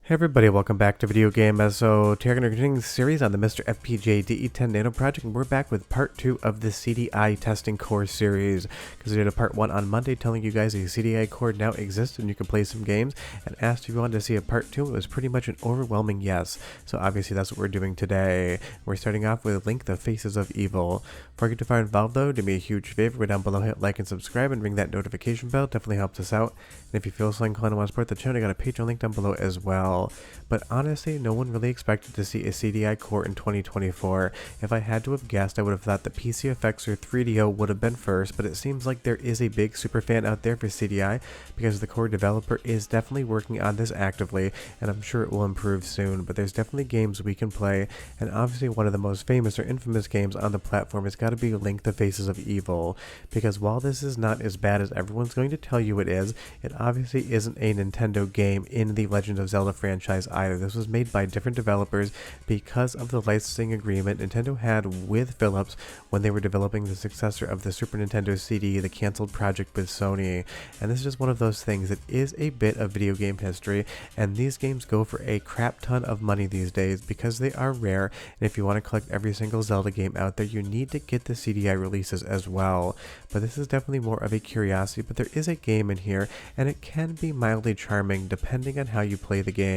Hey everybody, welcome back to Video Game So today we're continuing the series on the MiSTer FPGA DE10 Nano project, and we're back with part 2 of the CDI testing core series, because we did a part 1 on Monday telling you guys a CDI core now exists and you can play some games, and asked if you wanted to see a part 2. It was pretty much an overwhelming yes, so obviously that's what we're doing today. We're starting off with Link the Faces of Evil. Before I get too far involved though, do me a huge favor, go down below, hit like and subscribe, and ring that notification bell. Definitely helps us out. And if you feel so inclined to want to support the channel, I got a Patreon link down below as well. But honestly, no one really expected to see a CDI core in 2024. If I had to have guessed, I would have thought that PCFX or 3DO would have been first, but it seems like there is a big superfan out there for CDI, because the core developer is definitely working on this actively, and I'm sure it will improve soon. But there's definitely games we can play, and obviously one of the most famous or infamous games on the platform has got to be Link the Faces of Evil, because while this is not as bad as everyone's going to tell you it is, it obviously isn't a Nintendo game in the Legend of Zelda franchise either. This was made by different developers because of the licensing agreement Nintendo had with Philips when they were developing the successor of the Super Nintendo CD, the canceled project with Sony. And this is just one of those things that is a bit of video game history, and these games go for a crap ton of money these days because they are rare, and if you want to collect every single Zelda game out there, you need to get the CDI releases as well. But this is definitely more of a curiosity, but there is a game in here, and it can be mildly charming depending on how you play the game.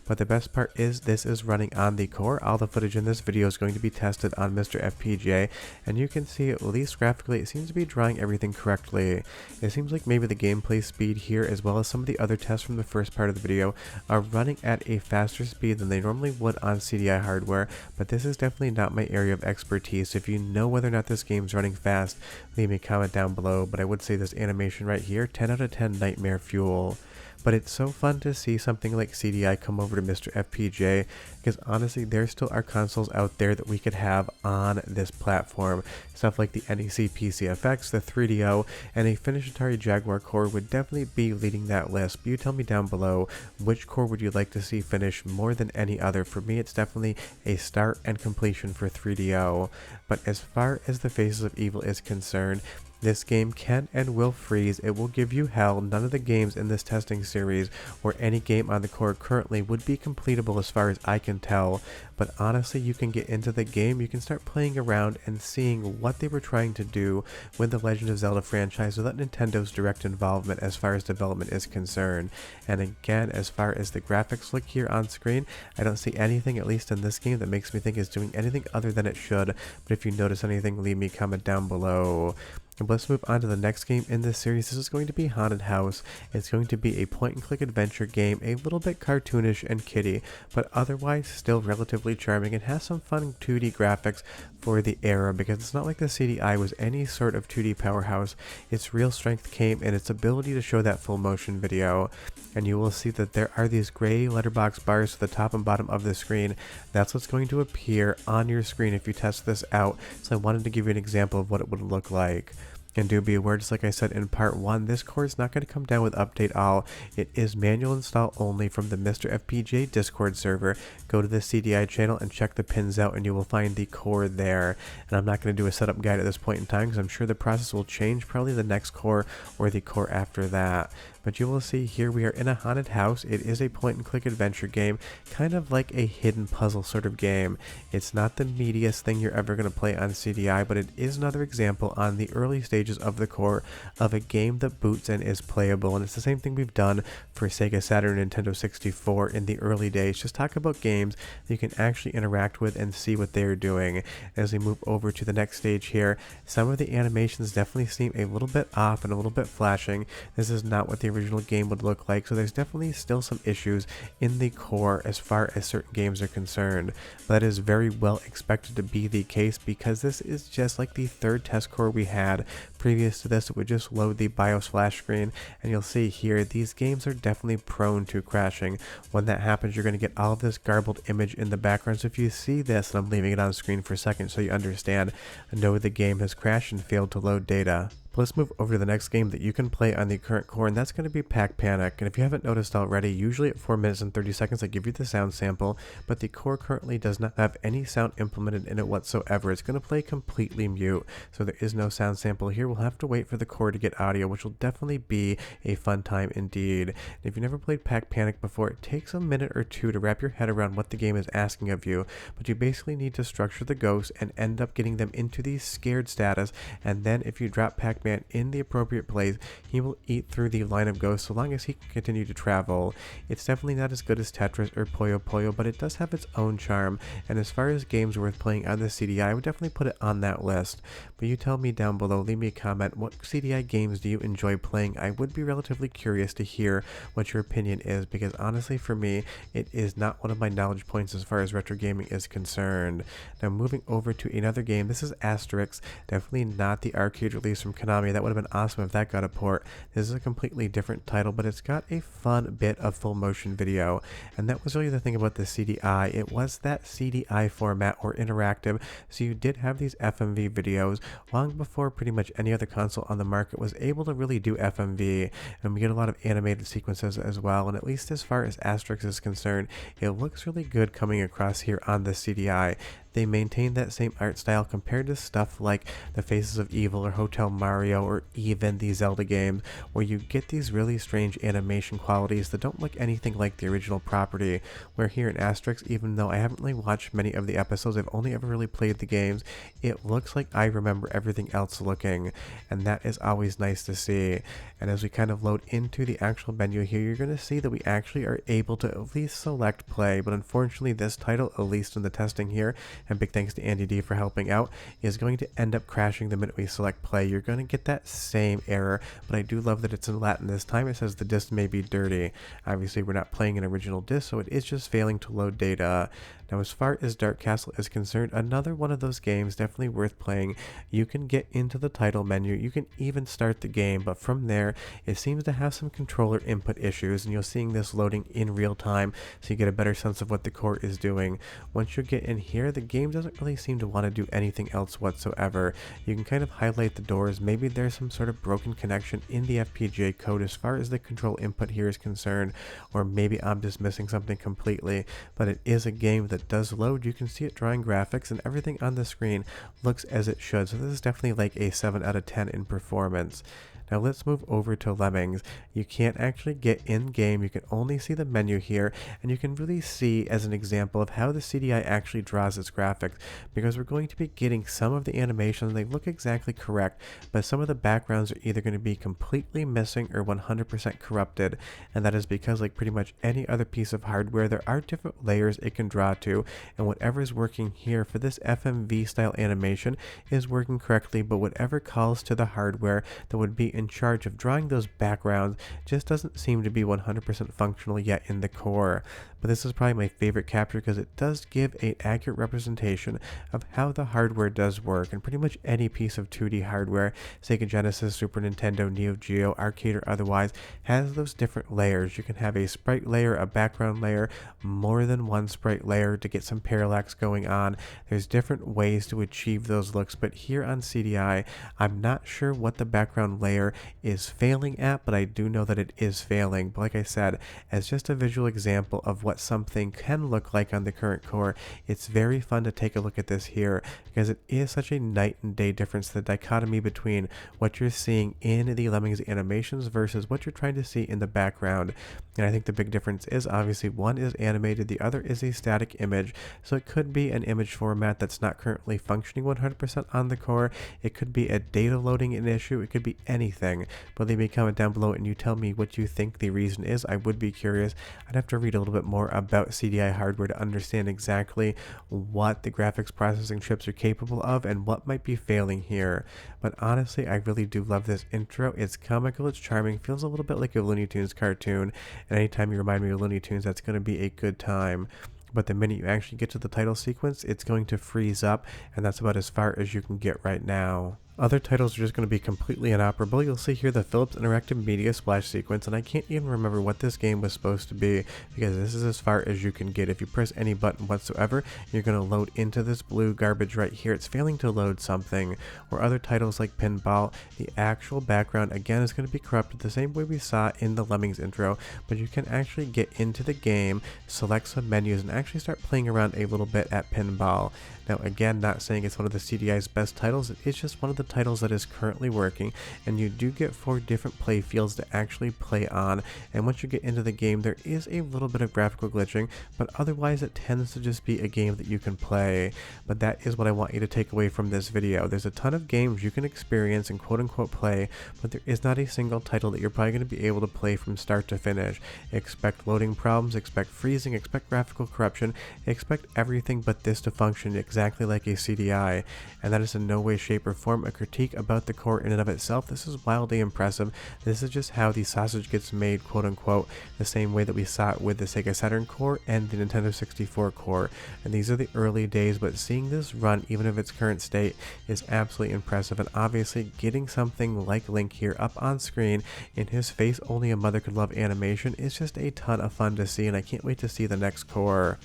But the best part is this is running on the core. All the footage in this video is going to be tested on MiSTer FPGA, and you can see at least graphically it seems to be drawing everything correctly. It seems like maybe the gameplay speed here, as well as some of the other tests from the first part of the video, are running at a faster speed than they normally would on CDI hardware, but this is definitely not my area of expertise. If you know whether or not this game's running fast, leave me a comment down below, but I would say this animation right here, 10 out of 10 nightmare fuel. But it's so fun to see something like CDI come over to MiSTer FPGA, because honestly there still are consoles out there that we could have on this platform. Stuff like the NEC PCFX, the 3DO, and a finished Atari Jaguar core would definitely be leading that list. But you tell me down below, which core would you like to see finish more than any other? For me, it's definitely a start and completion for 3DO. But as far as the Faces of Evil is concerned, this game can and will freeze. It will give you hell. None of the games in this testing series or any game on the core currently would be completable as far as I can tell. But honestly, you can get into the game, you can start playing around and seeing what they were trying to do with the Legend of Zelda franchise without Nintendo's direct involvement as far as development is concerned. And again, as far as the graphics look here on screen, I don't see anything, at least in this game, that makes me think it's doing anything other than it should. But if you notice anything, leave me a comment down below. Let's move on to the next game in this series. This is going to be Haunted House. It's going to be a point-and-click adventure game, a little bit cartoonish and kiddie, but otherwise still relatively charming. It has some fun 2D graphics for the era, because it's not like the CDI was any sort of 2D powerhouse. Its real strength came in its ability to show that full motion video, and you will see that there are these gray letterbox bars to the top and bottom of the screen. That's what's going to appear on your screen if you test this out, so I wanted to give you an example of what it would look like. And do be aware, just like I said in part 1, this core is not going to come down with update all. It is manual install only from the MiSTer FPGA Discord server. Go to the CDI channel and check the pins out, and you will find the core there. And I'm not going to do a setup guide at this point in time, because I'm sure the process will change probably the next core or the core after that. But you will see here we are in a haunted house. It is a point-and-click adventure game, kind of like a hidden puzzle sort of game. It's not the meatiest thing you're ever going to play on CDI, but it is another example on the early stages of the core of a game that boots and is playable. And it's the same thing we've done for Sega Saturn and Nintendo 64 in the early days. Just talk about games that you can actually interact with and see what they're doing. As we move over to the next stage here, some of the animations definitely seem a little bit off and a little bit flashing. This is not what the original game would look like, so there's definitely still some issues in the core as far as certain games are concerned. But that is very well expected to be the case, because this is just like the third test core we had. Previous to this, it would just load the BIOS flash screen, and you'll see here these games are definitely prone to crashing. When that happens, you're going to get all of this garbled image in the background. So if you see this, and I'm leaving it on screen for a second so you understand, know the game has crashed and failed to load data. But let's move over to the next game that you can play on the current core, and that's going to be Pack Panic. And if you haven't noticed already, usually at 4 minutes and 30 seconds I give you the sound sample, but the core currently does not have any sound implemented in it whatsoever. It's going to play completely mute, so there is no sound sample here. we'll have to wait for the core to get audio, which will definitely be a fun time indeed. And if you've never played Pack Panic before, it takes a minute or two to wrap your head around what the game is asking of you, but you basically need to structure the ghosts and end up getting them into these scared status, and then if you drop Pac-Man in the appropriate place, he will eat through the line of ghosts so long as he can continue to travel. It's definitely not as good as Tetris or Puyo Puyo, but it does have its own charm, and as far as games worth playing on the CDI, I would definitely put it on that list. But you tell me down below, leave me a comment, what CDI games do you enjoy playing? I would be relatively curious to hear what your opinion is, because honestly for me, it is not one of my knowledge points as far as retro gaming is concerned. Now moving over to another game, this is Asterix, definitely not the arcade release from Konami. That would have been awesome if that got a port. This is a completely different title, but it's got a fun bit of full motion video, and that was really the thing about the CDI. It was that CDI format or interactive, so you did have these FMV videos long before pretty much any other console on the market was able to really do FMV, and we get a lot of animated sequences as well, and at least as far as Asterix is concerned, it looks really good coming across here on the CDI. They maintain that same art style compared to stuff like the Faces of Evil or Hotel Mario or even the Zelda games, where you get these really strange animation qualities that don't look anything like the original property, where here in Asterix, even though I haven't really watched many of the episodes, I've only ever really played the games, it looks like I remember everything else looking, and that is always nice to see. And as we kind of load into the actual menu here, you're going to see that we actually are able to at least select play, but unfortunately this title, at least in the testing here, and big thanks to Andy D for helping out, is going to end up crashing the minute we select play. You're going to get that same error, but I do love that it's in Latin this time. It says the disk may be dirty. Obviously we're not playing an original disk, so it is just failing to load data. Now as far as Dark Castle is concerned, another one of those games definitely worth playing. You can get into the title menu, you can even start the game, but from there it seems to have some controller input issues, and you're seeing this loading in real time so you get a better sense of what the core is doing. Once you get in here, the game doesn't really seem to want to do anything else whatsoever. You can kind of highlight the doors, maybe there's some sort of broken connection in the FPGA code as far as the control input here is concerned, or maybe I'm just missing something completely, but it is a game that does load. You can see it drawing graphics and everything on the screen looks as it should, so this is definitely like a 7 out of 10 in performance. Now let's move over to Lemmings. You can't actually get in game, you can only see the menu here, and you can really see as an example of how the CDI actually draws its graphics, because we're going to be getting some of the animations, they look exactly correct, but some of the backgrounds are either going to be completely missing or 100% corrupted, and that is because, like pretty much any other piece of hardware, there are different layers it can draw to, and whatever is working here for this FMV style animation is working correctly, but whatever calls to the hardware that would be in charge of drawing those backgrounds just doesn't seem to be 100% functional yet in the core. But this is probably my favorite capture because it does give an accurate representation of how the hardware does work, and pretty much any piece of 2D hardware, Sega Genesis, Super Nintendo, Neo Geo, arcade or otherwise, has those different layers. You can have a sprite layer, a background layer, more than one sprite layer to get some parallax going on. There's different ways to achieve those looks, but here on CDI, I'm not sure what the background layer is failing at, but I do know that it is failing. But like I said, as just a visual example of what something can look like on the current core, it's very fun to take a look at this here, because it is such a night and day difference, the dichotomy between what you're seeing in the Lemmings animations versus what you're trying to see in the background. And I think the big difference is obviously one is animated, the other is a static image, so it could be an image format that's not currently functioning 100% on the core, it could be a data loading an issue, it could be anything. But leave me a comment down below and you tell me what you think the reason is. I would be curious. I'd have to read a little bit more about CDI hardware to understand exactly what the graphics processing chips are capable of and what might be failing here. But honestly, I really do love this intro. It's comical, it's charming, feels a little bit like a Looney Tunes cartoon, and anytime you remind me of Looney Tunes, that's going to be a good time. But the minute you actually get to the title sequence, it's going to freeze up, and that's about as far as you can get right now. Other titles are just going to be completely inoperable. You'll see here the Philips Interactive Media Splash sequence, and I can't even remember what this game was supposed to be, because this is as far as you can get. If you press any button whatsoever, you're going to load into this blue garbage right here. It's failing to load something. Or other titles like Pinball, the actual background again is going to be corrupted the same way we saw in the Lemmings intro, but you can actually get into the game, select some menus, and actually start playing around a little bit at Pinball. Now again, not saying it's one of the CDI's best titles, it's just one of the titles that is currently working, and you do get 4 different play fields to actually play on. And once you get into the game, there is a little bit of graphical glitching, but otherwise it tends to just be a game that you can play. But that is what I want you to take away from this video. There's a ton of games you can experience and quote-unquote play, but there is not a single title that you're probably going to be able to play from start to finish. Expect loading problems, expect freezing, expect graphical corruption, expect everything but this to function exactly like a CDI. And that is in no way, shape, or form a critique about the core in and of itself. This is wildly impressive. This is just how the sausage gets made, quote-unquote, the same way that we saw it with the Sega Saturn core and the Nintendo 64 core. And these are the early days, but seeing this run, even of its current state, is absolutely impressive. And obviously getting something like Link here up on screen in his face only a mother could love animation is just a ton of fun to see, and I can't wait to see the next core.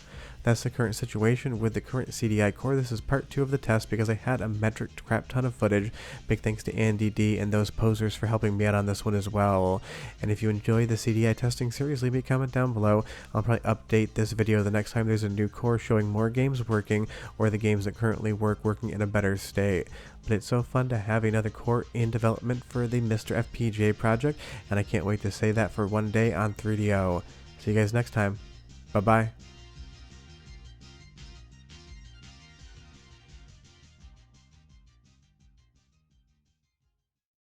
That's the current situation with the current CDI core. This is part 2 of the test because I had a metric crap ton of footage. Big thanks to Andy D and those posers for helping me out on this one as well. And if you enjoy the CDI testing series, leave me a comment down below. I'll probably update this video the next time there's a new core showing more games working, or the games that currently working in a better state. But it's so fun to have another core in development for the MiSTer FPGA project, and I can't wait to say that for one day on 3DO. See you guys next time. Bye bye.